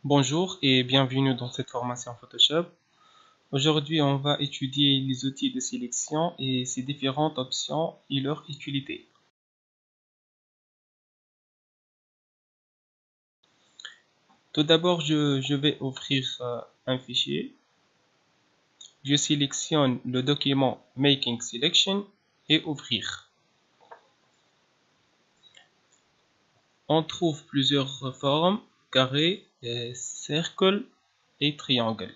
Bonjour et bienvenue dans cette formation Photoshop. Aujourd'hui, on va étudier les outils de sélection et ses différentes options et leur utilité. Tout d'abord, je vais ouvrir un fichier. Je sélectionne le document Making Selection et ouvrir. On trouve plusieurs formes, carré, cercle et triangle.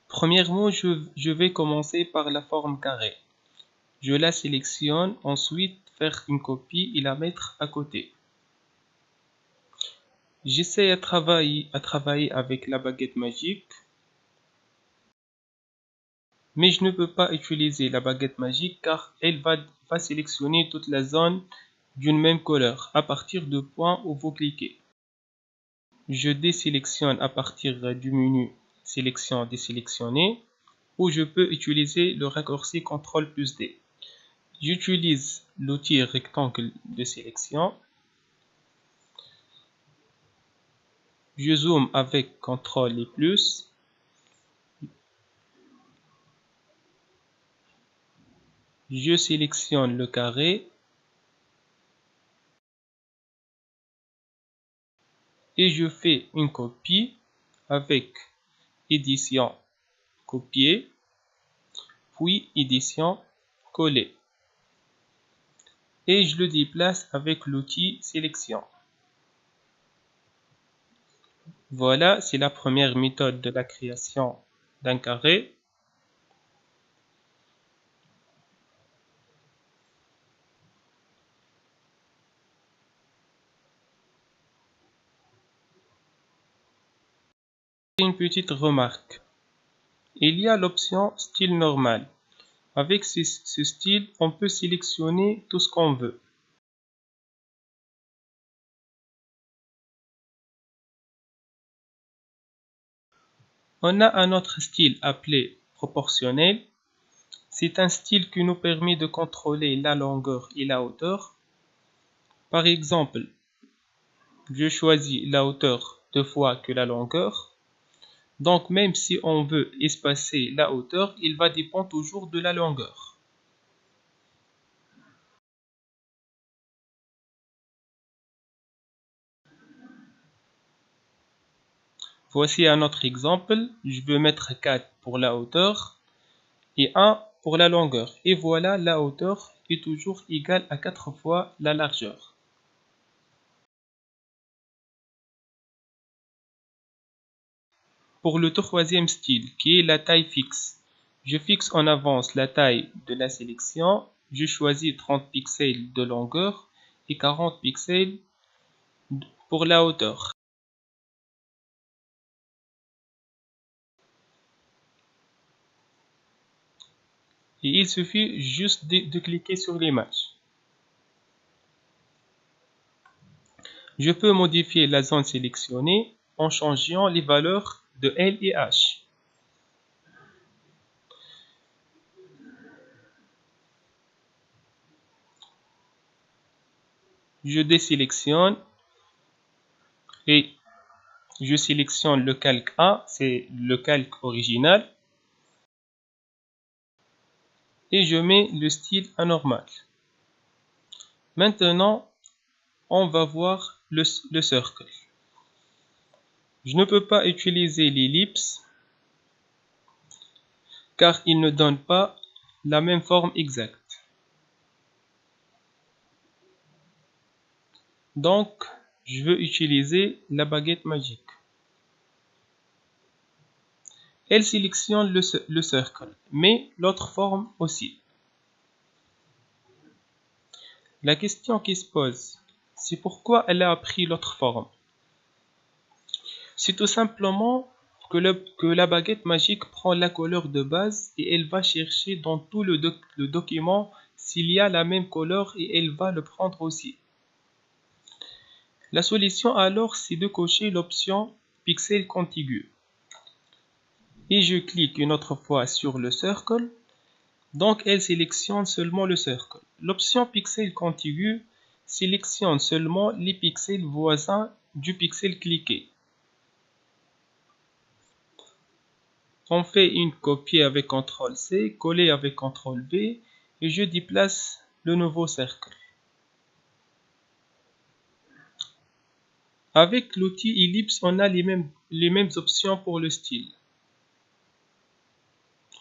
Premièrement, je vais commencer par la forme carré. Je la sélectionne, ensuite faire une copie et la mettre à côté. J'essaie à travailler avec la baguette magique, mais je ne peux pas utiliser la baguette magique car elle va sélectionner toute la zone d'une même couleur à partir du point où vous cliquez. Je désélectionne à partir du menu Sélection désélectionner ou je peux utiliser le raccourci CTRL+D. J'utilise l'outil rectangle de sélection. Je zoome avec CTRL et plus. Je sélectionne le carré. Et je fais une copie avec édition copier, puis édition coller. Et je le déplace avec l'outil sélection. Voilà, c'est la première méthode de la création d'un carré. Une petite remarque. Il y a l'option style normal. Avec ce style, on peut sélectionner tout ce qu'on veut. On a un autre style appelé proportionnel. C'est un style qui nous permet de contrôler la longueur et la hauteur. Par exemple, je choisis la hauteur 2 fois que la longueur. Donc même si on veut espacer la hauteur, il va dépendre toujours de la longueur. Voici un autre exemple. Je veux mettre 4 pour la hauteur et 1 pour la longueur. Et voilà, la hauteur est toujours égale à 4 fois la largeur. Pour le troisième style, qui est la taille fixe, je fixe en avance la taille de la sélection. Je choisis 30 pixels de longueur et 40 pixels pour la hauteur. Et il suffit juste de cliquer sur l'image. Je peux modifier la zone sélectionnée en changeant les valeurs de L et H. Je désélectionne et je sélectionne le calque A, c'est le calque original. Et je mets le style anormal. Maintenant, on va voir le cercle. Je ne peux pas utiliser l'ellipse car il ne donne pas la même forme exacte. Donc, je veux utiliser la baguette magique. Elle sélectionne le cercle, mais l'autre forme aussi. La question qui se pose, c'est pourquoi elle a pris l'autre forme. C'est tout simplement que la baguette magique prend la couleur de base et elle va chercher dans tout le document s'il y a la même couleur et elle va le prendre aussi. La solution alors, c'est de cocher l'option pixel contigu. Et je clique une autre fois sur le cercle. Donc elle sélectionne seulement le cercle. L'option pixel contigu sélectionne seulement les pixels voisins du pixel cliqué. On fait une copie avec CTRL-C, coller avec CTRL-V et je déplace le nouveau cercle. Avec l'outil Ellipse, on a les mêmes options pour le style.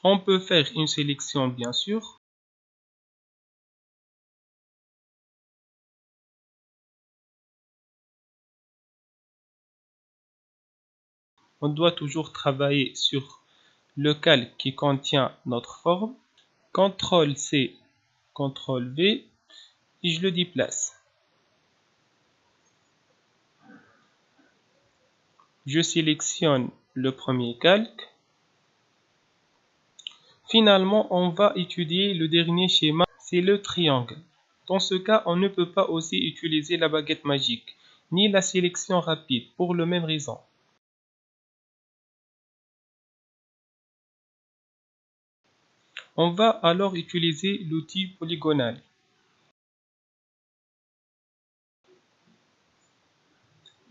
On peut faire une sélection bien sûr. On doit toujours travailler sur le calque qui contient notre forme. CTRL-C, CTRL-V et je le déplace. Je sélectionne le premier calque. Finalement, on va étudier le dernier schéma, c'est le triangle. Dans ce cas, on ne peut pas aussi utiliser la baguette magique, ni la sélection rapide, pour la même raison. On va alors utiliser l'outil polygonal.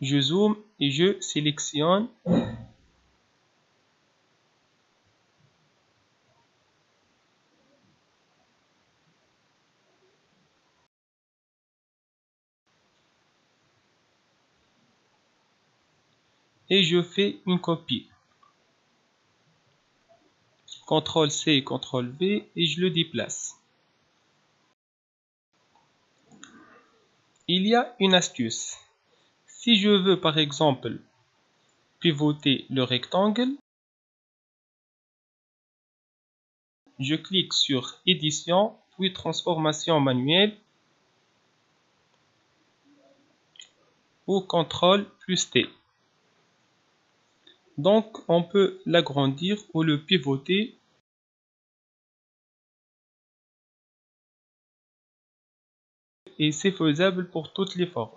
Je zoome et je sélectionne. Et je fais une copie. CTRL-C, CTRL-V et je le déplace. Il y a une astuce. Si je veux par exemple pivoter le rectangle, je clique sur Édition, puis Transformation manuelle ou CTRL plus T. Donc on peut l'agrandir ou le pivoter. Et c'est faisable pour toutes les formes.